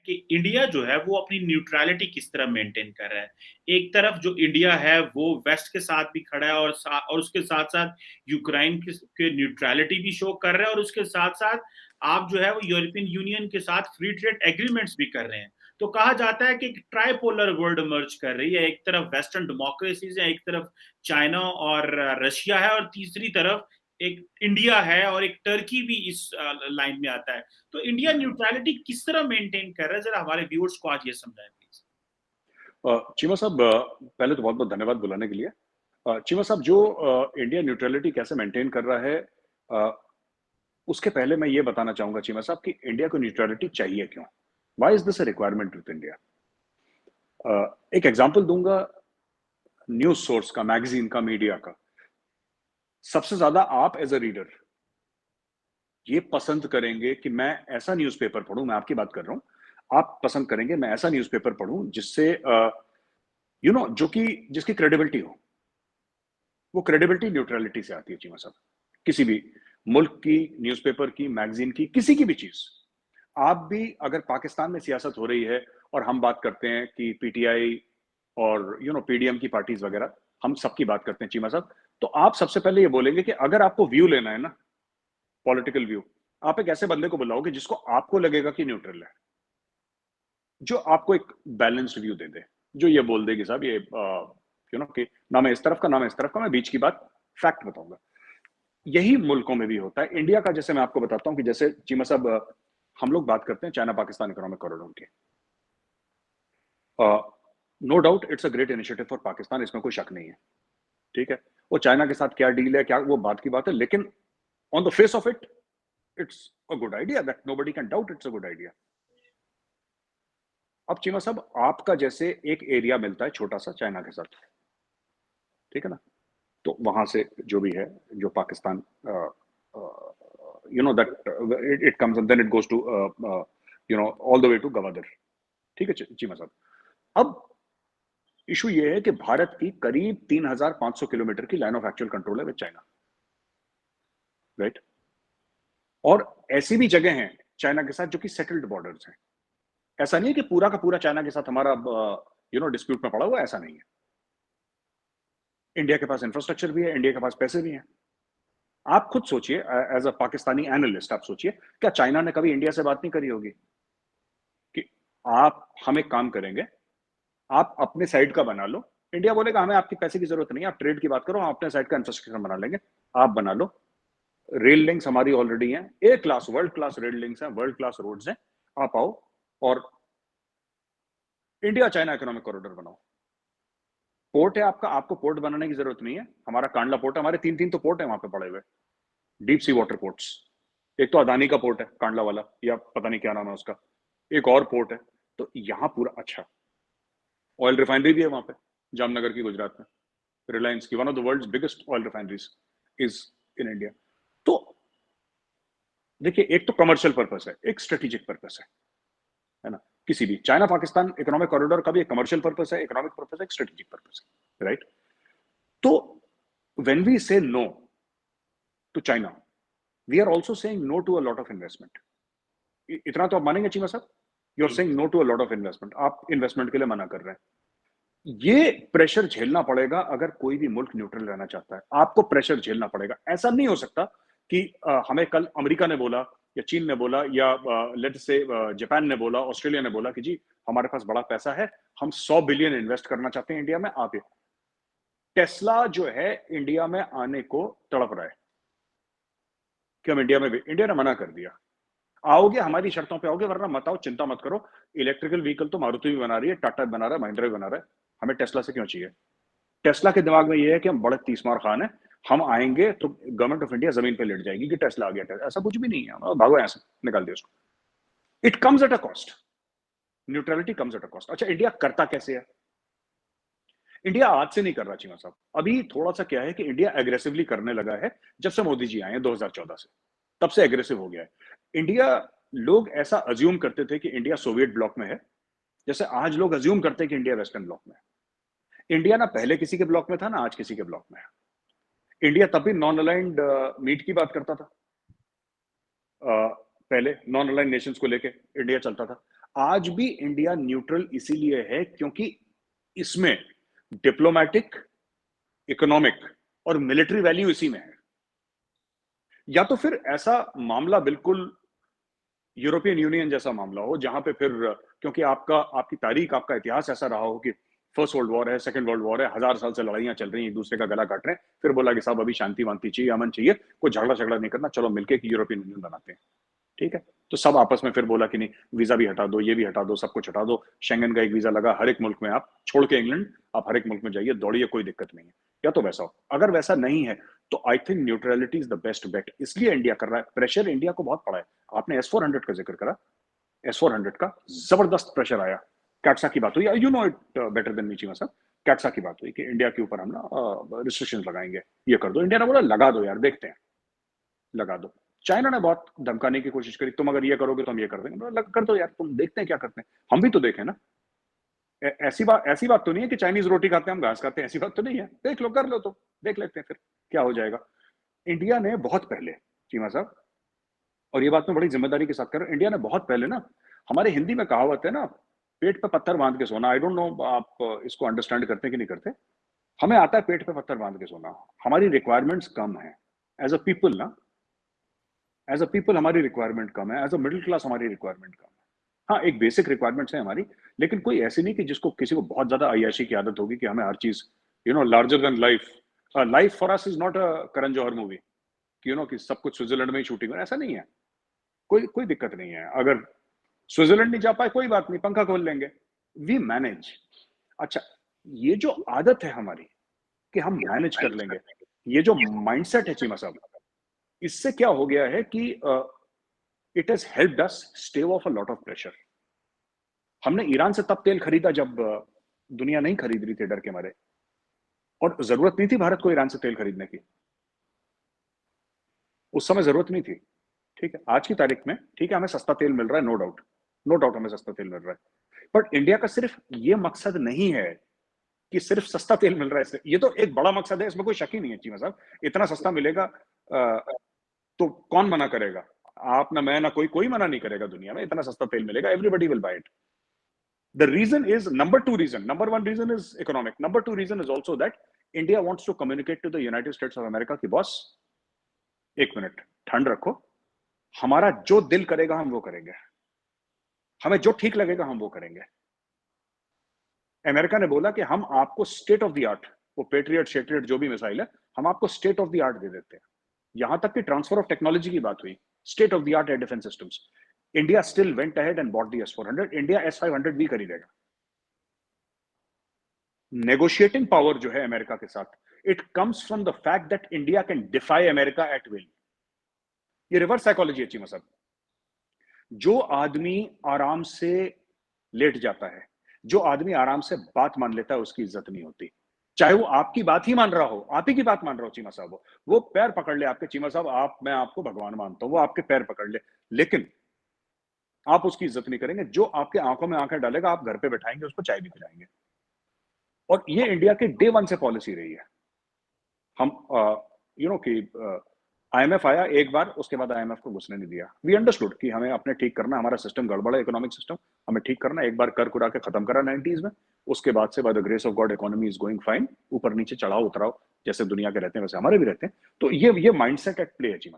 कि इंडिया जो है वो अपनी न्यूट्रलिटी किस तरह मेंटेन कर रहा है। एक तरफ जो इंडिया है वो वेस्ट के साथ भी खड़ा है और उसके साथ-साथ यूक्रेन के न्यूट्रलिटी भी शो कर रहा है और उसके साथ-साथ आप जो है वो यूरोपियन यूनियन के साथ फ्री ट्रेड एग्रीमेंट्स भी कर रहे हैं। तो कहा जाता है कि एक ट्राइपोलर वर्ल्ड इमर्ज कर रही है। एक तरफ वेस्टर्न डेमोक्रेसीज़ है, एक तरफ चाइना और रशिया है और तीसरी तरफ एक इंडिया है और एक टर्की भी इस लाइन में आता है। तो इंडिया न्यूट्रलिटी किस तरह मेंटेन कर रहा है, जरा हमारे व्यूअर्स को आज ये समझाएं प्लीज। चीमा साहब, पहले तो बहुत बहुत धन्यवाद बुलाने के लिए। चीमा साहब, जो इंडिया न्यूट्रलिटी कैसे मेंटेन कर रहा है, अ, उसके पहले मैं ये बताना चाहूंगा चीमा साहब कि इंडिया को न्यूट्रलिटी चाहिए क्यों। Why is this a requirement with India? एक एग्जांपल दूंगा, न्यूज सोर्स का, मैगजीन का, मीडिया का। सबसे ज्यादा आप एज अ रीडर ये पसंद करेंगे कि मैं ऐसा न्यूज़पेपर पढूं, मैं आपकी बात कर रहा हूं, आप पसंद करेंगे मैं ऐसा न्यूज़पेपर पढूं जिससे जो कि जिसकी क्रेडिबिलिटी हो। वो क्रेडिबिलिटी न्यूट्रलिटी से आती है चीमा साहब। किसी भी मुल्क की न्यूज़पेपर की, मैगजीन की, किसी की भी चीज। आप भी अगर पाकिस्तान में सियासत हो रही है और हम बात करते हैं कि पीटीआई और पीडीएम की पार्टीज वगैरह, हम सबकी बात करते हैं चीमा साहब, तो आप सबसे पहले ये बोलेंगे कि अगर आपको व्यू लेना है ना, पॉलिटिकल व्यू, आप एक ऐसे बंदे को बुलाओगे जिसको आपको लगेगा कि न्यूट्रल है, जो आपको एक बैलेंस्ड व्यू दे दे, जो ये बोल दे कि साहब ये कि ना मैं इस तरफ का ना मैं इस तरफ का, मैं बीच की बात फैक्ट बताऊंगा। यही मुल्कों में भी होता है। इंडिया का जैसे मैं आपको बताता हूं कि जैसे चीमा साहब, हम लोग बात करते हैं चाइना पाकिस्तान इकोनॉमिक कॉरिडोर की। No doubt it's a great initiative for Pakistan, इसमें कोई शक नहीं है। ठीक है, वो चाइना के साथ क्या डील है, क्या, वो बात की बात है, लेकिन on the face of it, it's a good idea, that nobody can doubt it's a good idea. अब चीमा साहब, आपका जैसे एक एरिया मिलता है छोटा सा चाइना के साथ, ठीक है ना, तो वहां से जो भी है, जो Pakistan, that it comes and then it goes to all the way to Gwadar. ठीक है चीमा साहब। अब इशू ये है कि भारत की करीब 3,500 किलोमीटर की लाइन ऑफ एक्चुअल कंट्रोल है विद चाइना, राइट। और ऐसी भी जगह हैं चाइना के साथ जो कि सेटल्ड बॉर्डर्स हैं। ऐसा नहीं है कि पूरा का पूरा चाइना के साथ हमारा डिस्प्यूट में पड़ा हुआ है, ऐसा नहीं है। इंडिया के पास इंफ्रास्ट्रक्चर भी है, इंडिया के पास पैसे भी हैं। आप खुद सोचिए, एज अ पाकिस्तानी एनालिस्ट, आप सोचिए, क्या चाइना ने कभी इंडिया से बात नहीं करी होगी कि आप, हम एक काम करेंगे, आप अपने साइड का बना लो। इंडिया बोलेगा हमें आपके पैसे की जरूरत नहीं है, आप ट्रेड की बात करो, हम अपने साइड का इंफ्रास्ट्रक्चर बना लेंगे, आप बना लो। रेल लिंक्स हमारी ऑलरेडी हैं, A class, world class rail links हैं, वर्ल्ड क्लास रोड्स हैं, आप आओ और इंडिया चाइना इकोनॉमिक कॉरिडोर बनाओ। पोर्ट है आपका, आपको पोर्ट बनाने की जरूरत नहीं है। हमारा कांडला पोर्ट है, हमारे तीन तीन तो पोर्ट है वहां पे पड़े हुए, डीप सी वाटर पोर्ट्स। एक तो अदानी का पोर्ट है कांडला वाला, या पता नहीं क्या नाम है उसका, एक और पोर्ट है। तो यहाँ पूरा अच्छा, ऑयल रिफाइनरी भी है वहां पे, जामनगर की, गुजरात में, रिलायंस की, one of the world's biggest oil refineries is in India. तो देखिए, एक तो कमर्शियल पर्पस है, एक स्ट्रेटेजिक पर्पस है ना। किसी भी चाइना पाकिस्तान इकोनॉमिक कॉरिडोर का भी एक कमर्शियल पर्पस है, इकोनॉमिक पर्पस है, एक स्ट्रेटेजिक पर्पस है, राइट। तो when we say no to China, we are also saying no to a lot of investment. इतना तो आप मानेंगे चीमा साहब, you are saying no to a lot of investment, आप इन्वेस्टमेंट के लिए मना कर रहे हैं। ये प्रेशर झेलना पड़ेगा अगर कोई भी मुल्क न्यूट्रल रहना चाहता है, आपको प्रेशर झेलना पड़ेगा। ऐसा नहीं हो सकता कि हमें कल अमेरिका ने बोला या चीन ने बोला या लेट्स से जापान ने बोला, ऑस्ट्रेलिया ने बोला कि जी हमारे पास बड़ा पैसा है, हम 100 बिलियन इन्वेस्ट करना चाहते हैं इंडिया में, आप। टेस्ला जो है इंडिया में आने को तड़प रहा है कि हम इंडिया में भी, इंडिया ने मना कर दिया, आओगे हमारी शर्तों पे आओगे, वरना मत आओ, चिंता मत करो। इलेक्ट्रिकल व्हीकल तो मारुति भी बना रही है, टाटा भी बना रहा है, महिंद्रा भी बना रहा है, हमें टेस्ला से क्यों चाहिए। टेस्ला के दिमाग में ये है कि हम बड़े तीसमार खान है, हम आएंगे तो गवर्नमेंट ऑफ इंडिया जमीन पे लेट जाएगी कि टेस्ला आ गया। टेस्ला ऐसा कुछ भी नहीं है, भागो यहाँ से, निकाल दिया उसको। It comes at a cost, neutrality comes at a cost. अच्छा, इंडिया करता कैसे है? इंडिया आज से नहीं कर रहा चीमा साहब, अभी थोड़ा सा क्या है कि इंडिया एग्रेसिवली करने लगा है जब से मोदी जी आए हैं 2014 से, तब से एग्रेसिव हो गया है इंडिया। लोग ऐसा अज्यूम करते थे कि इंडिया सोवियत ब्लॉक में है, जैसे आज लोग अज्यूम करते हैं कि इंडिया वेस्टर्न ब्लॉक में है। इंडिया ना पहले किसी के ब्लॉक में था, ना आज किसी के ब्लॉक में है। इंडिया तब भी नॉन अलाइंड मीट की बात करता था, पहले नॉन अलाइंड नेशंस को लेके इंडिया चलता था। आज भी इंडिया न्यूट्रल इसीलिए है क्योंकि इसमें डिप्लोमेटिक, इकोनॉमिक और मिलिट्री वैल्यू इसी में है। या तो फिर ऐसा मामला बिल्कुल यूरोपियन यूनियन जैसा मामला हो जहां पे फिर, क्योंकि आपकी तारीख, आपका इतिहास ऐसा रहा हो कि फर्स्ट वर्ल्ड वॉर है, सेकंड वर्ल्ड वॉर है, 1000 साल से लड़ाइयां चल रही हैं, एक दूसरे का गला काट रहे हैं, फिर बोला कि साहब अभी शांति वांति चाहिए, अमन चाहिए, कोई झगड़ा नहीं करना, चलो मिलके एक यूरोपियन यूनियन बनाते हैं। ठीक है, तो सब आपस में फिर बोला कि नहीं, वीजा भी हटा दो, ये भी हटा दो, सब कुछ हटा दो, शेंगन का एक वीजा लगा हर एक मुल्क में, आप छोड़ के इंग्लैंड, आप हर एक मुल्क में जाइए, दौड़िए, कोई दिक्कत नहीं है। या तो वैसा हो, अगर वैसा नहीं है तो I think neutrality is the best bet. इसलिए इंडिया कर रहा है, प्रेशर इंडिया को बहुत पड़ा है। आपने S-400 का जिक्र करा, S-400 का जबरदस्त प्रेशर आया, कैटसा की बात हुई, you know it better than me Cheema साहब, कैटसा की बात हुई कि इंडिया के ऊपर हम ना रिस्ट्रिक्शन लगाएंगे, ये कर दो। इंडिया ने बोला लगा दो यार, देखते हैं, लगा दो। चाइना ने बहुत धमकाने की कोशिश करी, तुम अगर ये करोगे तो हम ये कर देंगे, कर दो यार, तुम देखते हैं क्या करते हैं, हम भी तो देखें ना। ऐसी बात तो नहीं है कि चाइनीज रोटी खाते हैं हम घास खाते हैं, ऐसी बात तो नहीं है, देख लो, कर लो, तो देख लेते हैं फिर क्या हो जाएगा। इंडिया ने बहुत पहले, चीमा साहब, और ये बात मैं बड़ी जिम्मेदारी के साथ कर रहा हूं, इंडिया ने बहुत पहले ना, हमारे हिंदी में कहावत है ना, पेट पे पत्थर बांध के सोना। आई डोंट नो आप इसको अंडरस्टैंड करते हैं कि नहीं करते। हमें आता है पेट पे पत्थर बांध के सोना, हमारी रिक्वायरमेंट्स कम है एज अ पीपल ना, एज अ पीपल हमारी रिक्वायरमेंट कम है, एज अ मिडिल क्लास हमारी रिक्वायरमेंट कम है। हाँ, एक बेसिक रिक्वायरमेंट्स है हमारी, लेकिन कोई ऐसी नहीं कि जिसको किसी को बहुत ज्यादा अय्याशी की आदत होगी कि हमें हर चीज larger than life. Life for us is not a Karan Johar movie, कि सब कुछ स्विट्जरलैंड में ही शूटिंग है, ऐसा नहीं है। कोई कोई दिक्कत नहीं है, अगर स्विट्जरलैंड नहीं जा पाए कोई बात नहीं, पंखा खोल लेंगे, वी मैनेज। अच्छा, ये जो आदत है हमारी कि हम मैनेज कर लेंगे, ये जो माइंडसेट है चीमा साहब, इससे क्या हो गया है कि it has helped us stay of a lot of pressure. हमने ईरान से तब तेल खरीदा जब दुनिया नहीं खरीद रही थी डर के मारे, और जरूरत नहीं थी भारत को ईरान से तेल खरीदने की, उस समय जरूरत नहीं थी। ठीक है, आज की तारीख में ठीक है, हमें सस्ता तेल मिल रहा है, नो डाउट, नो डाउट हमें सस्ता तेल मिल रहा है, बट इंडिया का सिर्फ ये मकसद नहीं है कि सिर्फ सस्ता तेल मिल रहा है इससे, ये तो एक बड़ा मकसद है, इसमें कोई शक ही नहीं है चीमा साहब। इतना सस्ता मिलेगा तो कौन मना करेगा, आप ना मैं ना कोई मना नहीं करेगा दुनिया में, इतना सस्ता तेल मिलेगा, everybody will buy it. The reason is, number one reason is economic. Number two reason is also that India wants to communicate to the United States of America कि बॉस, एक मिनट ठंड रखो, हमारा जो दिल करेगा हम वो करेंगे, हमें जो ठीक लगेगा हम वो करेंगे। अमेरिका ने बोला कि हम आपको स्टेट ऑफ द आर्ट, वो पेट्रियट शेट्रियट जो भी मिसाइल है, हम आपको स्टेट ऑफ द आर्ट दे देते हैं। यहां तक कि ट्रांसफर ऑफ टेक्नोलॉजी की बात हुई, state of the art air defence systems. India still went ahead and bought the S-400, India S-500 भी खरीदेगा। नेगोशिएटिंग पावर जो है अमेरिका के साथ, it comes from the fact that India can defy America at will. ये reverse psychology है चीमा साहब। जो आदमी आराम से लेट जाता है, जो आदमी आराम से बात मान लेता है, उसकी इज्जत नहीं होती, चाहे वो आपकी बात ही मान रहा हो, आप ही की बात मान रहा हो चीमा साहब, वो पैर पकड़ ले आपके, चीमा साहब मैं आपको भगवान मानता हूं, वो आपके पैर पकड़ ले, लेकिन आप उसकी इज्जत नहीं करेंगे। जो आपके आंखों में आंखें डालेगा, आप घर पे बैठाएंगे, उसको चाय भी पिलाएंगे। और ये इंडिया के डे वन से पॉलिसी रही है। हम कि IMF आया एक बार, उसके बाद IMF को घुसने नहीं दिया। वी अंडरस्टूड कि हमें अपने ठीक करना, हमारा सिस्टम गड़बड़ है, इकोनॉमिक सिस्टम हमें ठीक करना, एक बार कर कुरा के खत्म करा 90s में, उसके बाद से by the grace of God economy is going fine, ऊपर नीचे चढ़ाव उतराव जैसे दुनिया के रहते हैं वैसे हमारे भी रहते हैं। तो ये माइंडसेट एट प्ले है जी।